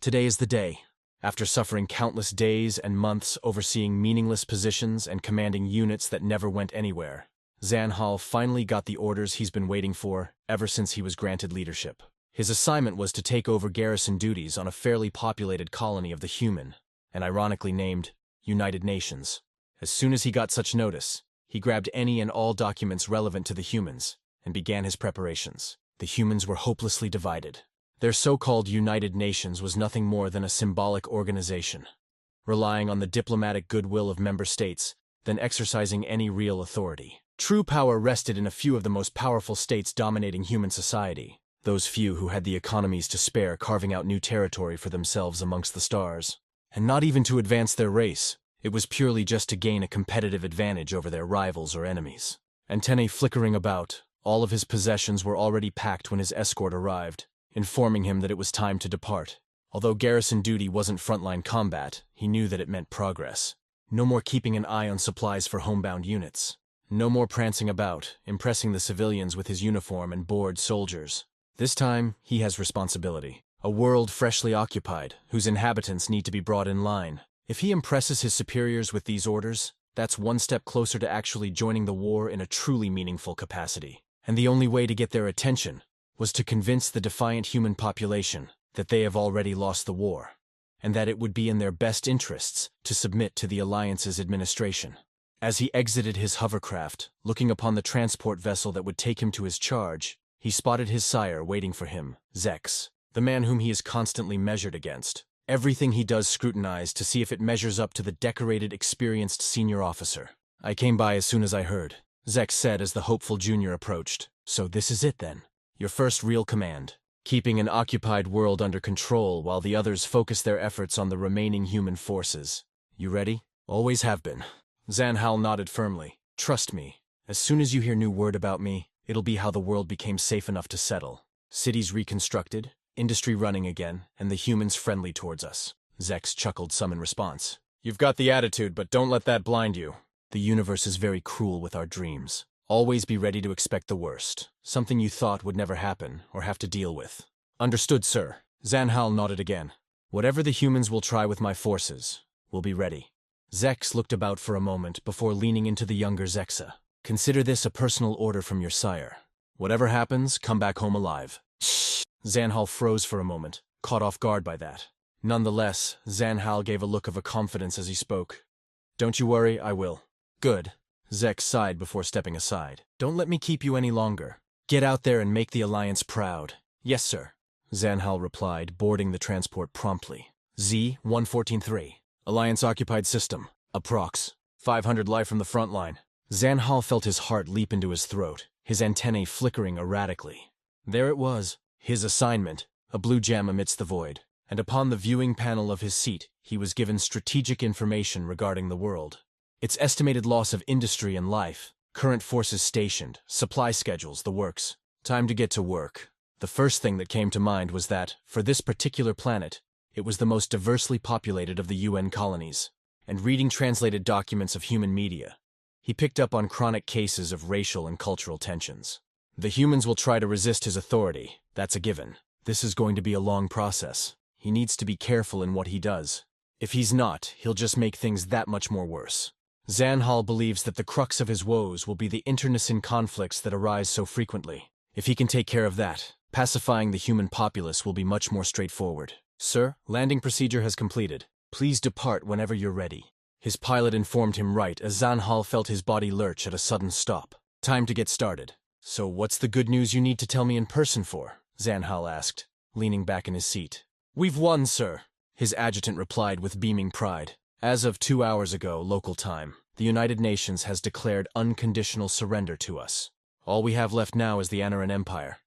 Today is the day. After suffering countless days and months overseeing meaningless positions and commanding units that never went anywhere, Zanhal finally got the orders he's been waiting for ever since he was granted leadership. His assignment was to take over garrison duties on a fairly populated colony of the human, and ironically named United Nations. As soon as he got such notice, he grabbed any and all documents relevant to the humans and began his preparations. The humans were hopelessly divided. Their so-called United Nations was nothing more than a symbolic organization, relying on the diplomatic goodwill of member states than exercising any real authority. True power rested in a few of the most powerful states dominating human society, those few who had the economies to spare carving out new territory for themselves amongst the stars. And not even to advance their race, it was purely just to gain a competitive advantage over their rivals or enemies. Antennae flickering about, all of his possessions were already packed when his escort arrived, informing him that it was time to depart. Although garrison duty wasn't frontline combat, he knew that it meant progress. No more keeping an eye on supplies for homebound units. No more prancing about, impressing the civilians with his uniform and bored soldiers. This time, he has responsibility. A world freshly occupied, whose inhabitants need to be brought in line. If he impresses his superiors with these orders, that's one step closer to actually joining the war in a truly meaningful capacity. And the only way to get their attention was to convince the defiant human population that they have already lost the war, and that it would be in their best interests to submit to the Alliance's administration. As he exited his hovercraft, looking upon the transport vessel that would take him to his charge, he spotted his sire waiting for him, Zex, the man whom he is constantly measured against. Everything he does scrutinized to see if it measures up to the decorated, experienced senior officer. "I came by as soon as I heard," Zex said as the hopeful junior approached. "So this is it then. Your first real command. Keeping an occupied world under control while the others focus their efforts on the remaining human forces. You ready?" "Always have been." Zanhal nodded firmly. "Trust me, as soon as you hear new word about me, it'll be how the world became safe enough to settle. Cities reconstructed, industry running again, and the humans friendly towards us." Zex chuckled some in response. "You've got the attitude, but don't let that blind you. The universe is very cruel with our dreams. Always be ready to expect the worst, something you thought would never happen or have to deal with." "Understood, sir." Zanhal nodded again. "Whatever the humans will try with my forces, we'll be ready." Zex looked about for a moment before leaning into the younger Zexa. "Consider this a personal order from your sire. Whatever happens, come back home alive." "Shh!" Zanhal froze for a moment, caught off guard by that. Nonetheless, Zanhal gave a look of confidence as he spoke. "Don't you worry, I will." "Good." Zex sighed before stepping aside. "Don't let me keep you any longer. Get out there and make the Alliance proud." "Yes, sir," Zanhal replied, boarding the transport promptly. Z-114-3. Alliance-occupied system. Approx. 500 life from the front line. Zanhal felt his heart leap into his throat, his antennae flickering erratically. There it was, his assignment, a blue gem amidst the void. And upon the viewing panel of his seat, he was given strategic information regarding the world. Its estimated loss of industry and life, current forces stationed, supply schedules, the works. Time to get to work. The first thing that came to mind was that, for this particular planet, it was the most diversely populated of the UN colonies. And reading translated documents of human media, he picked up on chronic cases of racial and cultural tensions. The humans will try to resist his authority, that's a given. This is going to be a long process. He needs to be careful in what he does. If he's not, he'll just make things that much more worse. Zanhal believes that the crux of his woes will be the internecine conflicts that arise so frequently. If he can take care of that, pacifying the human populace will be much more straightforward. "Sir, landing procedure has completed. Please depart whenever you're ready." His pilot informed him right as Zanhal felt his body lurch at a sudden stop. "Time to get started." "So what's the good news you need to tell me in person for?" Zanhal asked, leaning back in his seat. "We've won, sir," his adjutant replied with beaming pride. "As of 2 hours ago, local time, the United Nations has declared unconditional surrender to us. All we have left now is the Anaran Empire,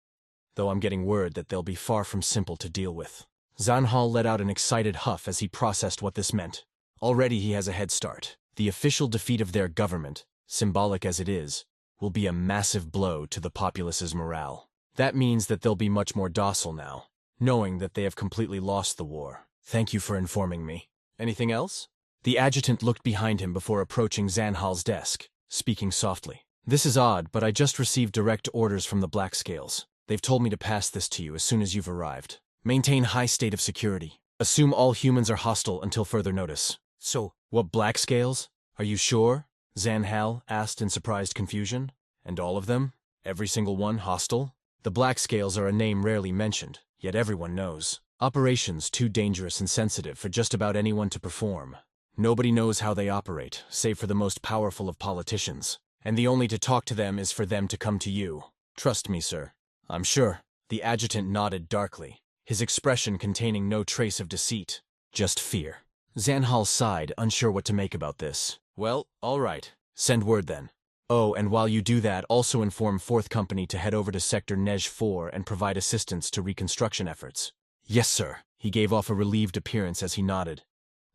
though I'm getting word that they'll be far from simple to deal with." Zanhal let out an excited huff as he processed what this meant. Already he has a head start. The official defeat of their government, symbolic as it is, will be a massive blow to the populace's morale. That means that they'll be much more docile now, knowing that they have completely lost the war. "Thank you for informing me. Anything else?" The adjutant looked behind him before approaching Zanhal's desk, speaking softly. "This is odd, but I just received direct orders from the Black Scales. They've told me to pass this to you as soon as you've arrived. Maintain high state of security. Assume all humans are hostile until further notice. So, What black scales? Are you sure? Zanhal asked in surprised confusion. And all of them? Every single one hostile? The black scales are a name rarely mentioned, yet everyone knows. Operations too dangerous and sensitive for just about anyone to perform. Nobody knows how they operate, save for the most powerful of politicians. And the only to talk to them is for them to come to you. Trust me, sir. I'm sure. The adjutant nodded darkly, his expression containing no trace of deceit, just fear. Zanhal sighed, unsure what to make about this. Well, all right. Send word then. Oh, and while you do that, also inform 4th Company to head over to Sector Nej 4 and provide assistance to reconstruction efforts. Yes, sir. He gave off a relieved appearance as he nodded,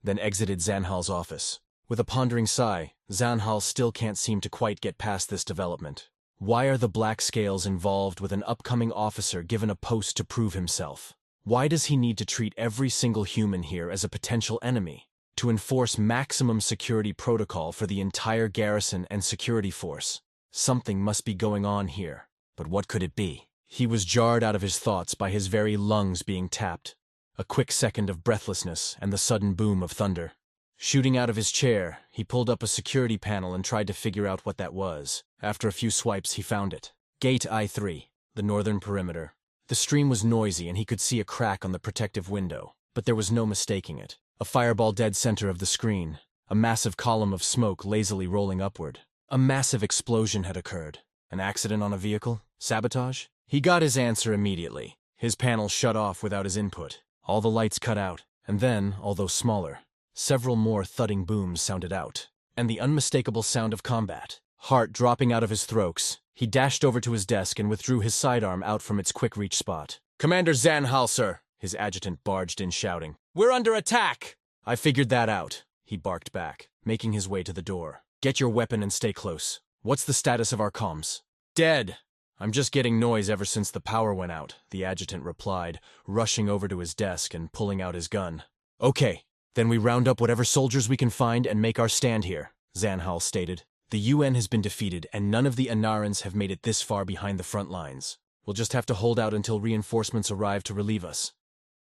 then exited Zanhal's office. With a pondering sigh, Zanhal still can't seem to quite get past this development. Why are the black scales involved with an upcoming officer given a post to prove himself? Why does he need to treat every single human here as a potential enemy? To enforce maximum security protocol for the entire garrison and security force. Something must be going on here. But what could it be? He was jarred out of his thoughts by his very lungs being tapped. A quick second of breathlessness and the sudden boom of thunder. Shooting out of his chair, he pulled up a security panel and tried to figure out what that was. After a few swipes, he found it. Gate I-3, the northern perimeter. The stream was noisy and he could see a crack on the protective window, but there was no mistaking it. A fireball dead center of the screen, a massive column of smoke lazily rolling upward. A massive explosion had occurred. An accident on a vehicle? Sabotage? He got his answer immediately. His panel shut off without his input. All the lights cut out, and then, although smaller, several more thudding booms sounded out, and the unmistakable sound of combat. Heart dropping out of his throat, he dashed over to his desk and withdrew his sidearm out from its quick-reach spot. "Commander Zanhal, sir," his adjutant barged in shouting. "We're under attack!" "I figured that out," he barked back, making his way to the door. "Get your weapon and stay close. What's the status of our comms?" "Dead. I'm just getting noise ever since the power went out," the adjutant replied, rushing over to his desk and pulling out his gun. "Okay, then we round up whatever soldiers we can find and make our stand here," Zanhal stated. "The UN has been defeated and none of the Anarans have made it this far behind the front lines. We'll just have to hold out until reinforcements arrive to relieve us.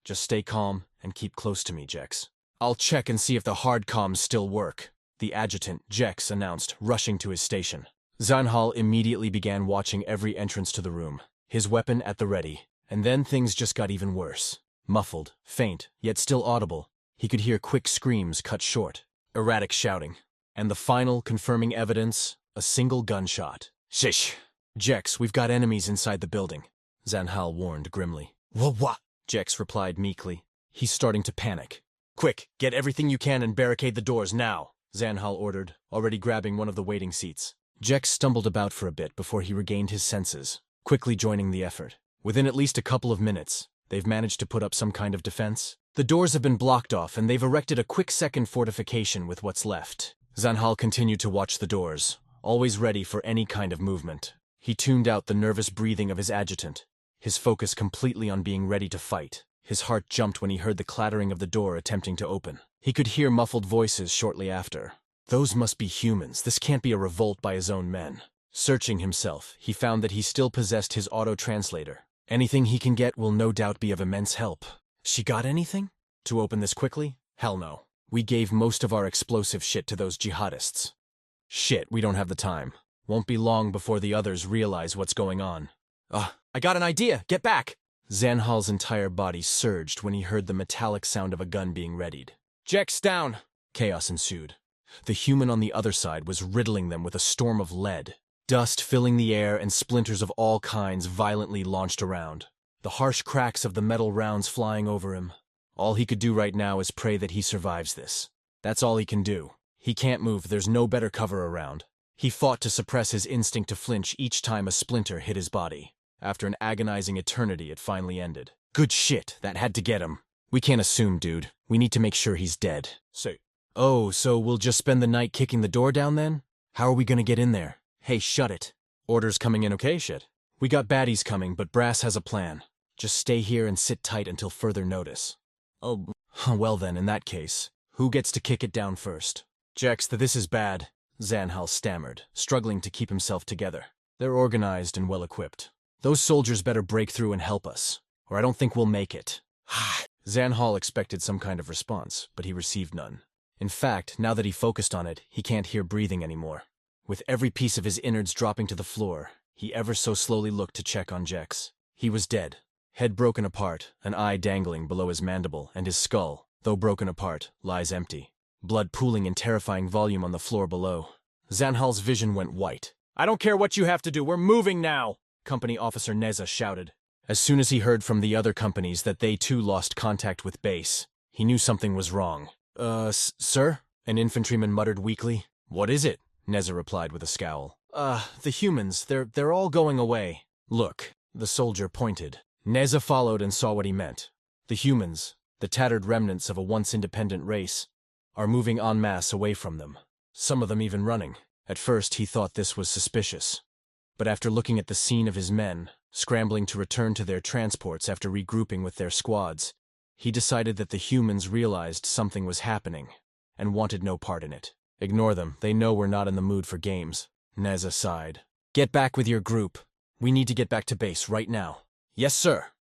Just stay calm and keep close to me, Jex." "I'll check and see if the hard comms still work," the adjutant, Jex, announced, rushing to his station. Zanhal immediately began watching every entrance to the room, his weapon at the ready, and then things just got even worse. Muffled, faint, yet still audible, he could hear quick screams cut short, erratic shouting, and the final confirming evidence, a single gunshot. "Shish! Jex, we've got enemies inside the building," Zanhal warned grimly. What? Jex replied meekly. He's starting to panic. "Quick, get everything you can and barricade the doors now," Zanhal ordered, already grabbing one of the waiting seats. Jex stumbled about for a bit before he regained his senses, quickly joining the effort. Within at least a couple of minutes, they've managed to put up some kind of defense. The doors have been blocked off and they've erected a quick-second fortification with what's left. Zanhal continued to watch the doors, always ready for any kind of movement. He tuned out the nervous breathing of his adjutant, his focus completely on being ready to fight. His heart jumped when he heard the clattering of the door attempting to open. He could hear muffled voices shortly after. Those must be humans. This can't be a revolt by his own men. Searching himself, he found that he still possessed his auto-translator. Anything he can get will no doubt be of immense help. She got anything? To open this quickly? Hell no. We gave most of our explosive shit to those jihadists. Shit, we don't have the time. Won't be long before the others realize what's going on. I got an idea! Get back! Zanhal's entire body surged when he heard the metallic sound of a gun being readied. "Jex down!" Chaos ensued. The human on the other side was riddling them with a storm of lead. Dust filling the air and splinters of all kinds violently launched around. The harsh cracks of the metal rounds flying over him. All he could do right now is pray that he survives this. That's all he can do. He can't move, there's no better cover around. He fought to suppress his instinct to flinch each time a splinter hit his body. After an agonizing eternity, it finally ended. Good shit, that had to get him. We can't assume, dude. We need to make sure he's dead. Oh, so we'll just spend the night kicking the door down then? How are we gonna get in there? Hey, shut it. Orders coming in okay, shit? We got baddies coming, but Brass has a plan. Just stay here and sit tight until further notice. Oh, well then, in that case, who gets to kick it down first? Jex, this is bad, Zanhal stammered, struggling to keep himself together. They're organized and well-equipped. Those soldiers better break through and help us, or I don't think we'll make it. Zanhal expected some kind of response, but he received none. In fact, now that he focused on it, he can't hear breathing anymore. With every piece of his innards dropping to the floor, he ever so slowly looked to check on Jex. He was dead. Head broken apart, an eye dangling below his mandible, and his skull, though broken apart, lies empty. Blood pooling in terrifying volume on the floor below. Zanhal's vision went white. "I don't care what you have to do, we're moving now!" Company Officer Neza shouted. As soon as he heard from the other companies that they too lost contact with base, he knew something was wrong. Sir?" An infantryman muttered weakly. "What is it?" Neza replied with a scowl. The humans, they're all going away." "Look," the soldier pointed. Neza followed and saw what he meant. The humans, the tattered remnants of a once independent race, are moving en masse away from them. Some of them even running. At first he thought this was suspicious. But after looking at the scene of his men, scrambling to return to their transports after regrouping with their squads, he decided that the humans realized something was happening and wanted no part in it. "Ignore them, they know we're not in the mood for games." Neza sighed. "Get back with your group. We need to get back to base right now." "Yes, sir."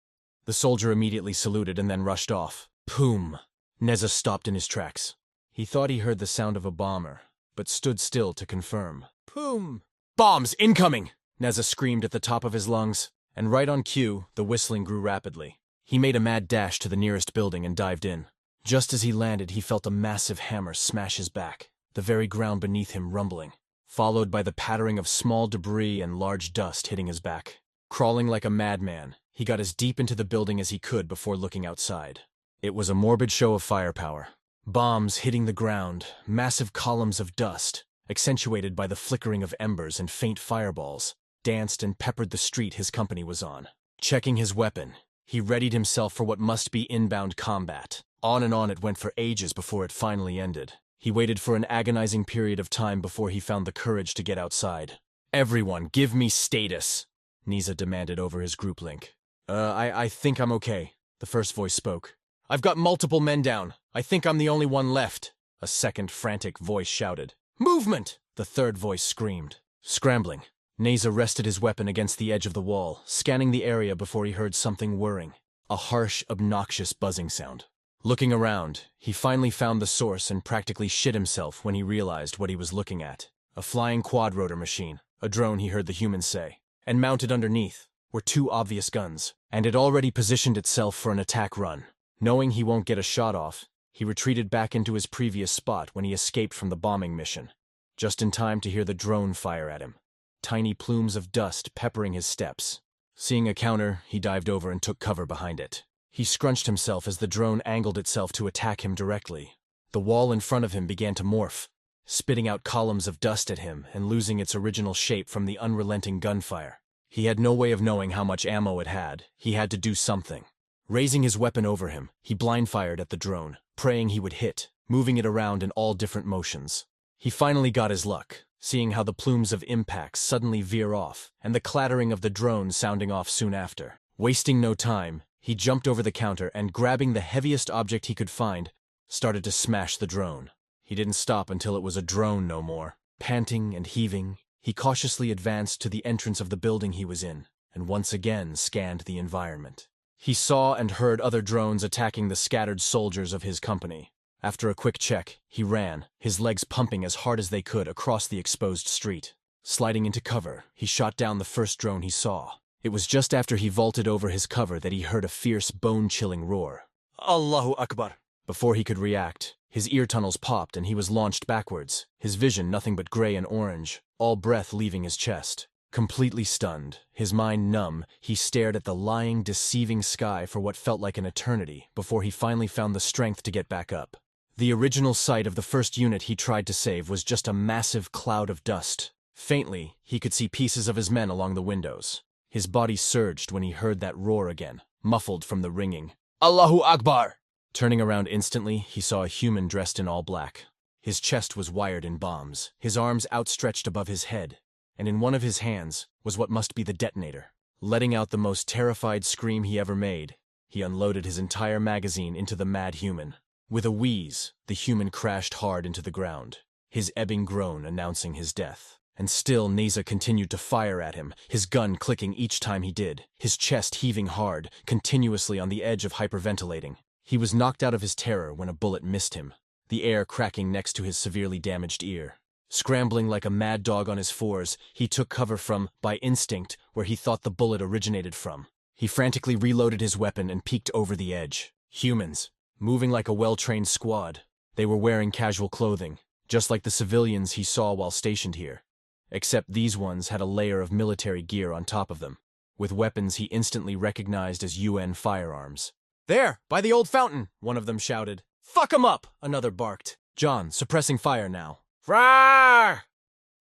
The soldier immediately saluted and then rushed off. Poom! Neza stopped in his tracks. He thought he heard the sound of a bomber, but stood still to confirm. Poom! "Bombs incoming!" Neza screamed at the top of his lungs, and right on cue, the whistling grew rapidly. He made a mad dash to the nearest building and dived in. Just as he landed, he felt a massive hammer smash his back, the very ground beneath him rumbling, followed by the pattering of small debris and large dust hitting his back. Crawling like a madman, he got as deep into the building as he could before looking outside. It was a morbid show of firepower. Bombs hitting the ground, massive columns of dust, accentuated by the flickering of embers and faint fireballs, danced and peppered the street his company was on. Checking his weapon, he readied himself for what must be inbound combat. On and on it went for ages before it finally ended. He waited for an agonizing period of time before he found the courage to get outside. "Everyone, give me status," Neza demanded over his group link. I think I'm okay," the first voice spoke. "I've got multiple men down. I think I'm the only one left," a second frantic voice shouted. "Movement!" the third voice screamed. Scrambling, Neza rested his weapon against the edge of the wall, scanning the area before he heard something whirring. A harsh, obnoxious buzzing sound. Looking around, he finally found the source and practically shit himself when he realized what he was looking at. A flying quadrotor machine, a drone he heard the humans say. And mounted underneath were two obvious guns, and it already positioned itself for an attack run. Knowing he won't get a shot off, he retreated back into his previous spot when he escaped from the bombing mission, just in time to hear the drone fire at him. Tiny plumes of dust peppering his steps. Seeing a counter, he dived over and took cover behind it. He scrunched himself as the drone angled itself to attack him directly. The wall in front of him began to morph, spitting out columns of dust at him and losing its original shape from the unrelenting gunfire. He had no way of knowing how much ammo it had. He had to do something. Raising his weapon over him, he blind fired at the drone, praying he would hit, moving it around in all different motions. He finally got his luck, seeing how the plumes of impacts suddenly veer off, and the clattering of the drone sounding off soon after. Wasting no time, he jumped over the counter and, grabbing the heaviest object he could find, started to smash the drone. He didn't stop until it was a drone no more. Panting and heaving, he cautiously advanced to the entrance of the building he was in, and once again scanned the environment. He saw and heard other drones attacking the scattered soldiers of his company. After a quick check, he ran, his legs pumping as hard as they could across the exposed street. Sliding into cover, he shot down the first drone he saw. It was just after he vaulted over his cover that he heard a fierce, bone-chilling roar. "Allahu Akbar!" Before he could react, his ear tunnels popped and he was launched backwards, his vision nothing but gray and orange, all breath leaving his chest. Completely stunned, his mind numb, he stared at the lying, deceiving sky for what felt like an eternity before he finally found the strength to get back up. The original site of the first unit he tried to save was just a massive cloud of dust. Faintly, he could see pieces of his men along the windows. His body surged when he heard that roar again, muffled from the ringing "Allahu Akbar!" Turning around instantly, he saw a human dressed in all black. His chest was wired in bombs, his arms outstretched above his head, and in one of his hands was what must be the detonator. Letting out the most terrified scream he ever made, he unloaded his entire magazine into the mad human. With a wheeze, the human crashed hard into the ground, his ebbing groan announcing his death. And still Neza continued to fire at him, his gun clicking each time he did, his chest heaving hard, continuously on the edge of hyperventilating. He was knocked out of his terror when a bullet missed him, the air cracking next to his severely damaged ear. Scrambling like a mad dog on his fours, he took cover from, by instinct, where he thought the bullet originated from. He frantically reloaded his weapon and peeked over the edge. Humans, moving like a well-trained squad. They were wearing casual clothing, just like the civilians he saw while stationed here. Except these ones had a layer of military gear on top of them, with weapons he instantly recognized as UN firearms. "There, by the old fountain," one of them shouted. "Fuck 'em up," another barked. John, suppressing fire now. "Rawr!"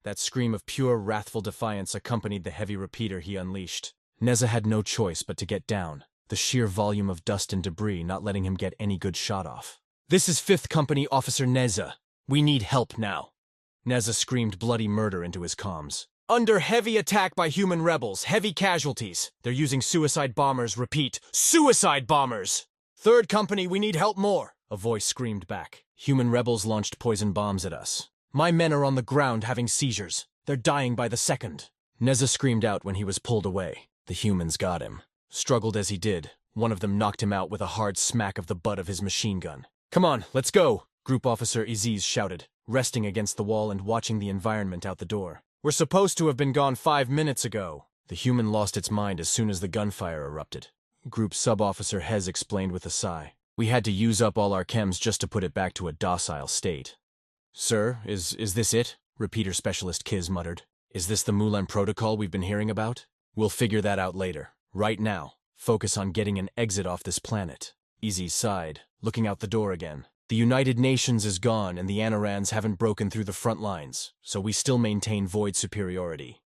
That scream of pure, wrathful defiance accompanied the heavy repeater he unleashed. Neza had no choice but to get down, the sheer volume of dust and debris not letting him get any good shot off. "This is 5th Company Officer Neza. We need help now." Neza screamed bloody murder into his comms. "Under heavy attack by human rebels, heavy casualties. They're using suicide bombers, repeat, suicide bombers! 3rd Company, we need help more," a voice screamed back. "Human rebels launched poison bombs at us. My men are on the ground having seizures. They're dying by the second." Neza screamed out when he was pulled away. The humans got him. Struggled as he did, one of them knocked him out with a hard smack of the butt of his machine gun. "Come on, let's go," Group Officer Aziz shouted, resting against the wall and watching the environment out the door. "We're supposed to have been gone 5 minutes ago." The human lost its mind as soon as the gunfire erupted. Group Sub-Officer Hez explained with a sigh. "We had to use up all our chems just to put it back to a docile state." "Sir, is this it?" Repeater Specialist Kiz muttered. "Is this the Mulan protocol we've been hearing about? We'll figure that out later. Right now, focus on getting an exit off this planet." Easy sighed, looking out the door again. "The United Nations is gone and the Anorans haven't broken through the front lines, so we still maintain void superiority."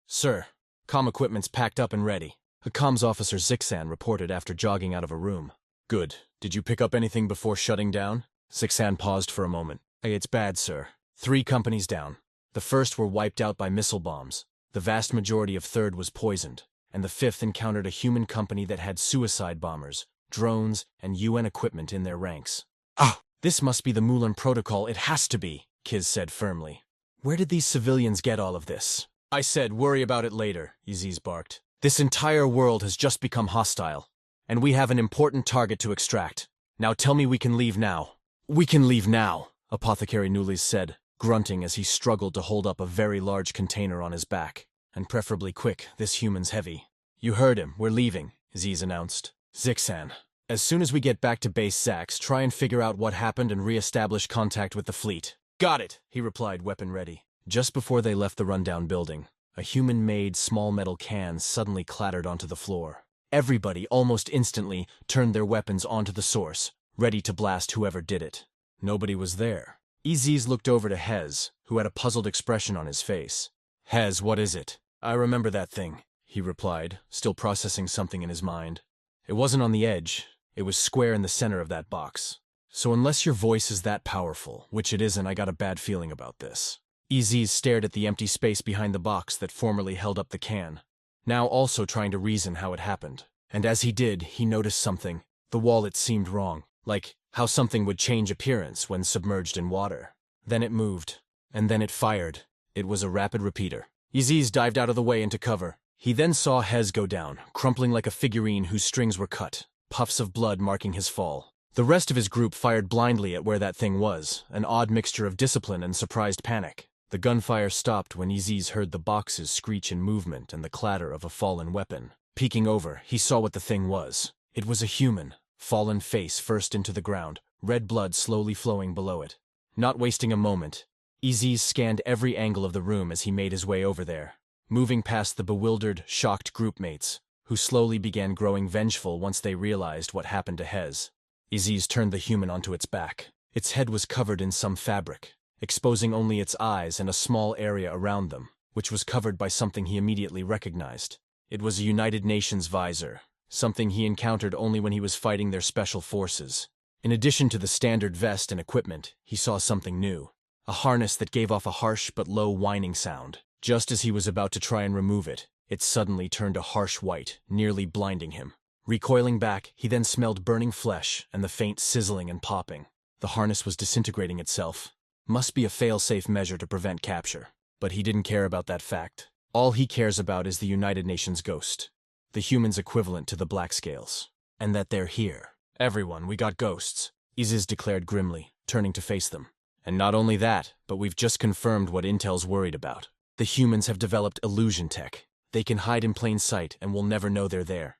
"Sir, comm equipment's packed up and ready," a comms officer Zixan reported after jogging out of a room. "Good. Did you pick up anything before shutting down?" Zixan paused for a moment. "It's bad, sir. 3 companies down. The first were wiped out by missile bombs. The vast majority of 3rd was poisoned, and the 5th encountered a human company that had suicide bombers, drones, and UN equipment in their ranks." "Ah, this must be the Mulan protocol, it has to be," Kiz said firmly. "Where did these civilians get all of this?" "I said worry about it later," Aziz barked. "This entire world has just become hostile, and we have an important target to extract. Now tell me we can leave now." "We can leave now," Apothecary Nulis said, grunting as he struggled to hold up a very large container on his back. "And preferably quick, this human's heavy." "You heard him, we're leaving," Aziz announced. "Zixan, as soon as we get back to base Sax, try and figure out what happened and re-establish contact with the fleet." "Got it," he replied, weapon ready. Just before they left the rundown building, a human-made small metal can suddenly clattered onto the floor. Everybody, almost instantly, turned their weapons onto the source, ready to blast whoever did it. Nobody was there. Aziz looked over to Hez, who had a puzzled expression on his face. "Hez, what is it?" "I remember that thing," he replied, still processing something in his mind. "It wasn't on the edge. It was square in the center of that box. So unless your voice is that powerful, which it isn't, I got a bad feeling about this." Aziz stared at the empty space behind the box that formerly held up the can, now also trying to reason how it happened. And as he did, he noticed something. The wall, it seemed wrong, like how something would change appearance when submerged in water. Then it moved, and then it fired. It was a rapid repeater. Aziz dived out of the way into cover. He then saw Hez go down, crumpling like a figurine whose strings were cut, puffs of blood marking his fall. The rest of his group fired blindly at where that thing was, an odd mixture of discipline and surprised panic. The gunfire stopped when Aziz heard the boxes screech in movement and the clatter of a fallen weapon. Peeking over, he saw what the thing was. It was a human, fallen face first into the ground, red blood slowly flowing below it. Not wasting a moment, Aziz scanned every angle of the room as he made his way over there, moving past the bewildered, shocked groupmates, who slowly began growing vengeful once they realized what happened to Hez. Aziz turned the human onto its back. Its head was covered in some fabric, exposing only its eyes and a small area around them, which was covered by something he immediately recognized. It was a United Nations visor, something he encountered only when he was fighting their special forces. In addition to the standard vest and equipment, he saw something new. A harness that gave off a harsh but low whining sound. Just as he was about to try and remove it, it suddenly turned a harsh white, nearly blinding him. Recoiling back, he then smelled burning flesh and the faint sizzling and popping. The harness was disintegrating itself. Must be a fail-safe measure to prevent capture. But he didn't care about that fact. All he cares about is the United Nations ghost, the humans' equivalent to the Black Scales, and that they're here. Everyone, we got ghosts, Iziz declared grimly, turning to face them. And not only that, but we've just confirmed what Intel's worried about. The humans have developed illusion tech. They can hide in plain sight and we'll never know they're there.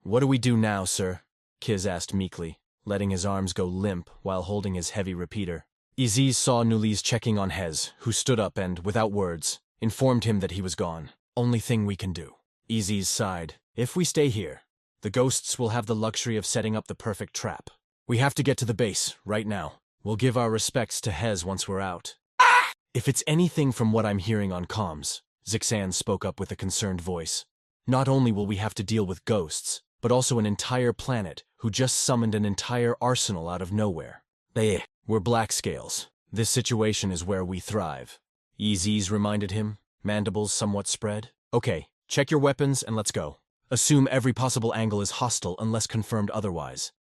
What do we do now, sir? Kiz asked meekly, letting his arms go limp while holding his heavy repeater. Iziz saw Nuliz checking on Hez, who stood up and, without words, informed him that he was gone. Only thing we can do. Iziz sighed. If we stay here, the ghosts will have the luxury of setting up the perfect trap. We have to get to the base, right now. We'll give our respects to Hez once we're out. If it's anything from what I'm hearing on comms, Zixan spoke up with a concerned voice. Not only will we have to deal with ghosts, but also an entire planet who just summoned an entire arsenal out of nowhere. We're Blackscales. This situation is where we thrive. Iziz reminded him, mandibles somewhat spread. Okay, check your weapons and let's go. Assume every possible angle is hostile unless confirmed otherwise.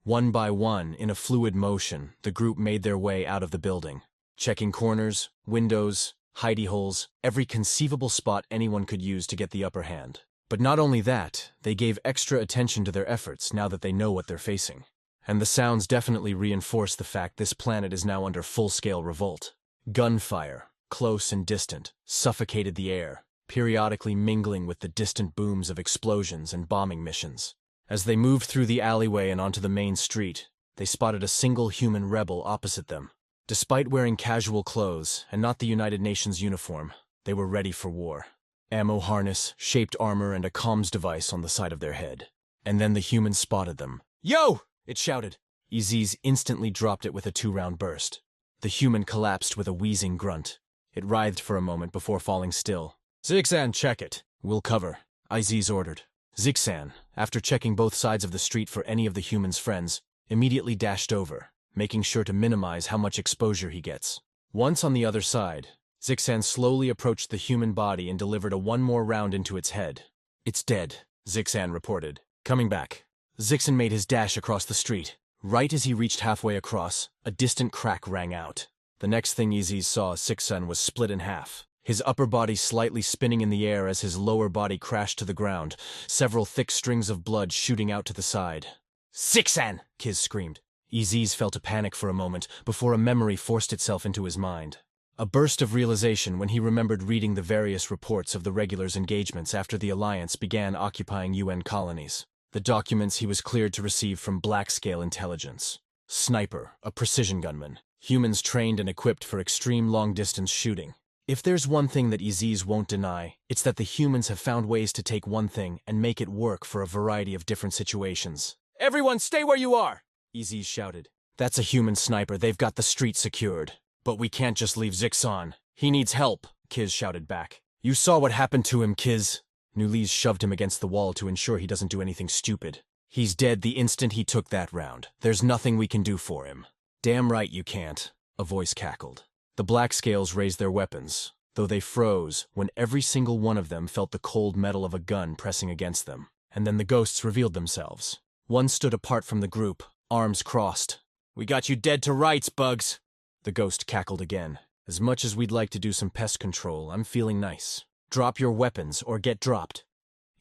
One by one, in a fluid motion, the group made their way out of the building, checking corners, windows, hidey holes, every conceivable spot anyone could use to get the upper hand. But not only that, they gave extra attention to their efforts now that they know what they're facing. And the sounds definitely reinforce the fact this planet is now under full-scale revolt. Gunfire, close and distant, suffocated the air, periodically mingling with the distant booms of explosions and bombing missions. As they moved through the alleyway and onto the main street, they spotted a single human rebel opposite them. Despite wearing casual clothes and not the United Nations uniform, they were ready for war. Ammo harness, shaped armor, and a comms device on the side of their head. And then the human spotted them. "Yo!" it shouted. Iziz instantly dropped it with a 2-round burst. The human collapsed with a wheezing grunt. It writhed for a moment before falling still. "Zixan, check it. We'll cover," Iziz ordered. Zixan, after checking both sides of the street for any of the human's friends, immediately dashed over, making sure to minimize how much exposure he gets. Once on the other side, Zixan slowly approached the human body and delivered a one more round into its head. "It's dead," Zixan reported. "Coming back." Zixan made his dash across the street. Right as he reached halfway across, a distant crack rang out. The next thing Iziz saw, Zixan was split in half, his upper body slightly spinning in the air as his lower body crashed to the ground, several thick strings of blood shooting out to the side. "Zixan!" Kiz screamed. Iziz felt a panic for a moment before a memory forced itself into his mind. A burst of realization when he remembered reading the various reports of the regulars' engagements after the Alliance began occupying UN colonies. The documents he was cleared to receive from Blackscale Intelligence. Sniper, a precision gunman. Humans trained and equipped for extreme long-distance shooting. If there's one thing that Iziz won't deny, it's that the humans have found ways to take one thing and make it work for a variety of different situations. "Everyone stay where you are!" Iziz shouted. "That's a human sniper. They've got the street secured. But we can't just leave Zixan. He needs help," Kiz shouted back. "You saw what happened to him, Kiz." Nuliz shoved him against the wall to ensure he doesn't do anything stupid. "He's dead the instant he took that round. There's nothing we can do for him." "Damn right you can't," a voice cackled. The Blackscales raised their weapons, though they froze when every single one of them felt the cold metal of a gun pressing against them. And then the ghosts revealed themselves. One stood apart from the group, arms crossed. "We got you dead to rights, Bugs." The ghost cackled again. "As much as we'd like to do some pest control, I'm feeling nice. Drop your weapons or get dropped."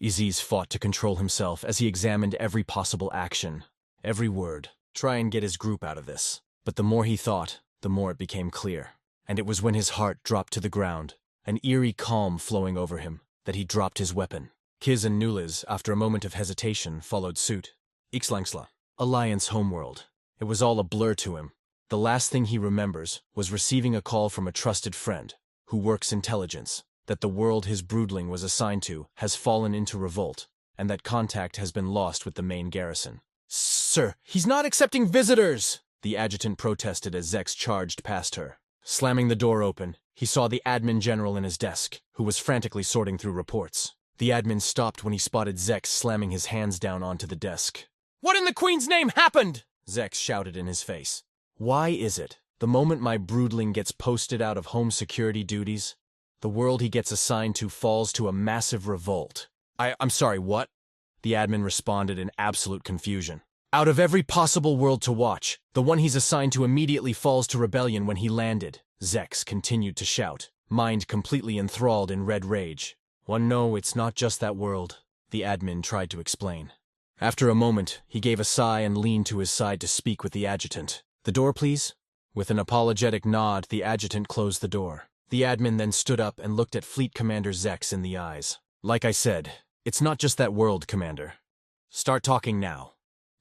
Iziz fought to control himself as he examined every possible action, every word, try and get his group out of this. But the more he thought, the more it became clear. And it was when his heart dropped to the ground, an eerie calm flowing over him, that he dropped his weapon. Kiz and Nuliz, after a moment of hesitation, followed suit. Ixlangsla, Alliance homeworld. It was all a blur to him. The last thing he remembers was receiving a call from a trusted friend, who works intelligence, that the world his broodling was assigned to has fallen into revolt, and that contact has been lost with the main garrison. "Sir, he's not accepting visitors!" the adjutant protested as Zex charged past her. Slamming the door open, he saw the admin general in his desk, who was frantically sorting through reports. The admin stopped when he spotted Zex slamming his hands down onto the desk. "What in the Queen's name happened?" Zex shouted in his face. "Why is it, the moment my broodling gets posted out of home security duties, the world he gets assigned to falls to a massive revolt?" I'm sorry, what?" The admin responded in absolute confusion. "Out of every possible world to watch, the one he's assigned to immediately falls to rebellion when he landed," Zex continued to shout, mind completely enthralled in red rage. "Well, no, it's not just that world," the admin tried to explain. After a moment, he gave a sigh and leaned to his side to speak with the adjutant. "The door, please?" With an apologetic nod, the adjutant closed the door. The admin then stood up and looked at Fleet Commander Zex in the eyes. "Like I said, it's not just that world, Commander. Start talking now,"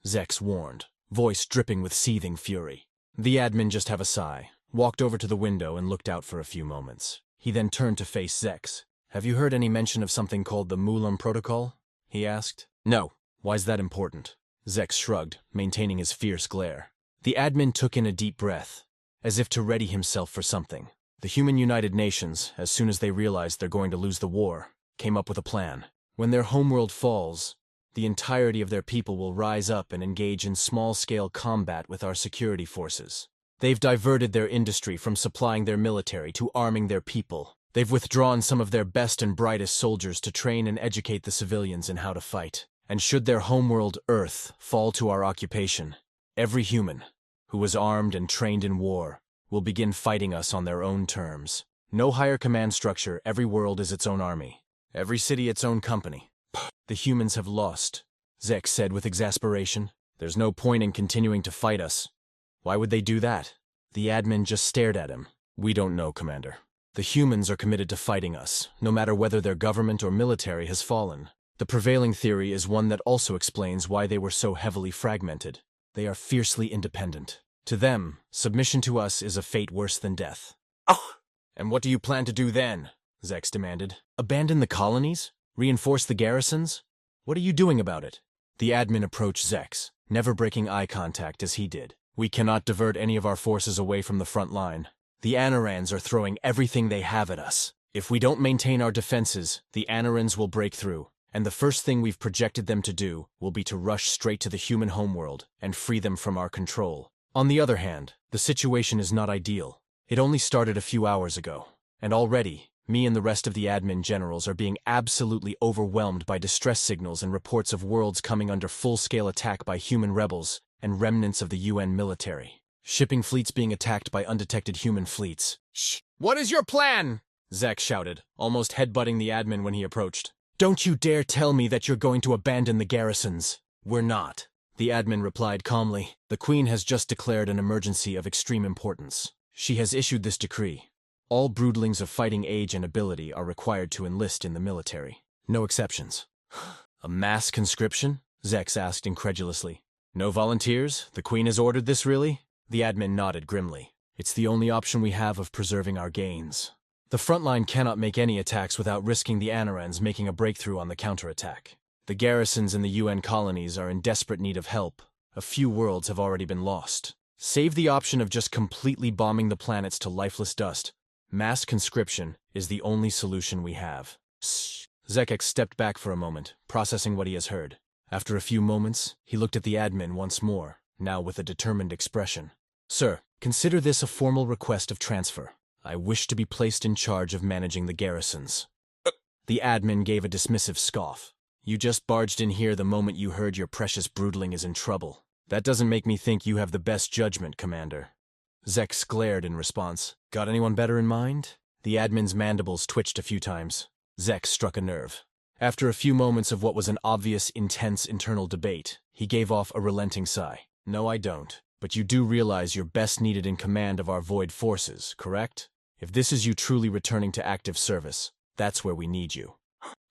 Zex warned, voice dripping with seething fury. The admin just have a sigh, walked over to the window and looked out for a few moments. He then turned to face Zex. "Have you heard any mention of something called the Mulam Protocol?" he asked. "No. Why's that important?" Zex shrugged, maintaining his fierce glare. The admin took in a deep breath, as if to ready himself for something. The human United Nations, as soon as they realized they're going to lose the war, came up with a plan. When their homeworld falls, the entirety of their people will rise up and engage in small-scale combat with our security forces. They've diverted their industry from supplying their military to arming their people. They've withdrawn some of their best and brightest soldiers to train and educate the civilians in how to fight. And should their homeworld, Earth, fall to our occupation, every human who was armed and trained in war will begin fighting us on their own terms. No higher command structure, every world is its own army. Every city its own company. The humans have lost, Zex said with exasperation. There's no point in continuing to fight us. Why would they do that? The admin just stared at him. We don't know, Commander. The humans are committed to fighting us, no matter whether their government or military has fallen. The prevailing theory is one that also explains why they were so heavily fragmented. They are fiercely independent. To them, submission to us is a fate worse than death. Oh! And what do you plan to do then? Zex demanded. Abandon the colonies? Reinforce the garrisons? What are you doing about it? The admin approached Zex, never breaking eye contact as he did. We cannot divert any of our forces away from the front line. The Anorans are throwing everything they have at us. If we don't maintain our defenses, the Anorans will break through. And the first thing we've projected them to do will be to rush straight to the human homeworld and free them from our control. On the other hand, the situation is not ideal. It only started a few hours ago, and already, me and the rest of the admin generals are being absolutely overwhelmed by distress signals and reports of worlds coming under full-scale attack by human rebels and remnants of the UN military. Shipping fleets being attacked by undetected human fleets. Shh! What is your plan? Zach shouted, almost headbutting the admin when he approached. Don't you dare tell me that you're going to abandon the garrisons. We're not. The admin replied calmly. The Queen has just declared an emergency of extreme importance. She has issued this decree. All broodlings of fighting age and ability are required to enlist in the military. No exceptions. A mass conscription? Zex asked incredulously. No volunteers? The Queen has ordered this, really? The admin nodded grimly. It's the only option we have of preserving our gains. The Frontline cannot make any attacks without risking the Anorans making a breakthrough on the counterattack. The garrisons in the UN colonies are in desperate need of help. A few worlds have already been lost. Save the option of just completely bombing the planets to lifeless dust. Mass conscription is the only solution we have. Zekek stepped back for a moment, processing what he has heard. After a few moments, he looked at the admin once more, now with a determined expression. Sir, consider this a formal request of transfer. I wish to be placed in charge of managing the garrisons. The admin gave a dismissive scoff. You just barged in here the moment you heard your precious broodling is in trouble. That doesn't make me think you have the best judgment, Commander. Zex glared in response. Got anyone better in mind? The admin's mandibles twitched a few times. Zex struck a nerve. After a few moments of what was an obvious, intense internal debate, he gave off a relenting sigh. No, I don't. But you do realize you're best needed in command of our void forces, correct? If this is you truly returning to active service, that's where we need you.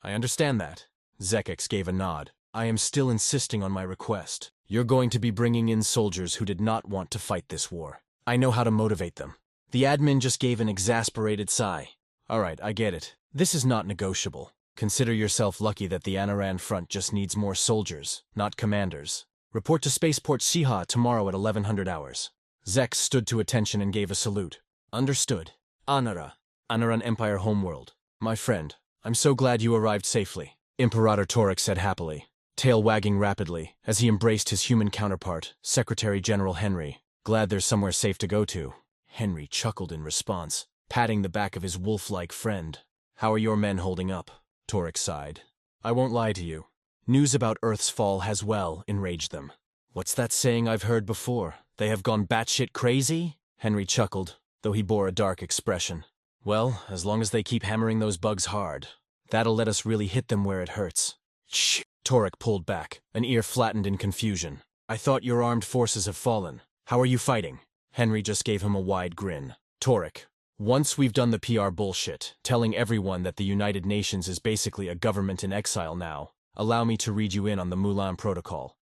I understand that. Zekex gave a nod. I am still insisting on my request. You're going to be bringing in soldiers who did not want to fight this war. I know how to motivate them. The admin just gave an exasperated sigh. All right, I get it. This is not negotiable. Consider yourself lucky that the Anoran front just needs more soldiers, not commanders. Report to Spaceport Siha tomorrow at 1100 hours. Zex stood to attention and gave a salute. Understood. Anara, Anaran Empire homeworld. My friend, I'm so glad you arrived safely. Imperator Torek said happily, tail wagging rapidly, as he embraced his human counterpart, Secretary General Henry. Glad there's somewhere safe to go to. Henry chuckled in response, patting the back of his wolf-like friend. How are your men holding up? Torek sighed. I won't lie to you. News about Earth's fall has well enraged them. What's that saying I've heard before? They have gone batshit crazy? Henry chuckled, though he bore a dark expression. Well, as long as they keep hammering those bugs hard, that'll let us really hit them where it hurts. Shh! Torek pulled back, an ear flattened in confusion. I thought your armed forces have fallen. How are you fighting? Henry just gave him a wide grin. Torek, once we've done the PR bullshit, telling everyone that the United Nations is basically a government in exile now, allow me to read you in on the Mulan Protocol.